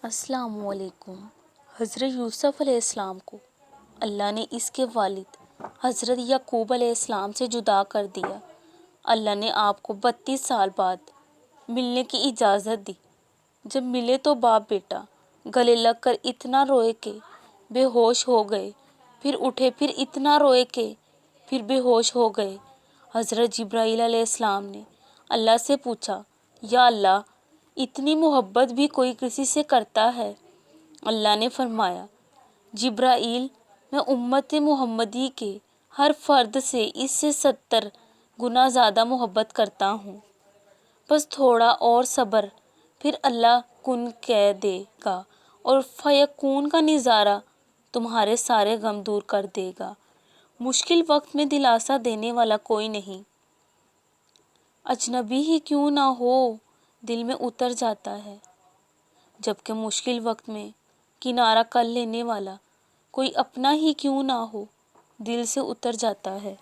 السلام علیکم۔ حضرت یوسف علیہ السلام کو اللہ نے اس کے والد حضرت یعقوب علیہ السلام سے جدا کر دیا۔ اللہ نے آپ کو 32 سال بعد ملنے کی اجازت دی۔ جب ملے تو باپ بیٹا گلے لگ کر اتنا روئے کہ بے ہوش ہو گئے، پھر اٹھے، پھر اتنا روئے کہ پھر بے ہوش ہو گئے۔ حضرت جبرائیل علیہ السلام نے اللہ سے پوچھا، یا اللہ، اتنی محبت بھی کوئی کسی سے کرتا ہے؟ اللہ نے فرمایا، جبرائیل، میں امت محمدی کے ہر فرد سے اس سے 70 گنا زیادہ محبت کرتا ہوں۔ بس تھوڑا اور صبر، پھر اللہ کن کہہ دے گا اور فیکون کا نظارہ تمہارے سارے غم دور کر دے گا۔ مشکل وقت میں دلاسا دینے والا کوئی نہیں، اجنبی ہی کیوں نہ ہو دل میں اتر جاتا ہے، جبکہ مشکل وقت میں کنارہ کر لینے والا کوئی اپنا ہی کیوں نہ ہو دل سے اتر جاتا ہے۔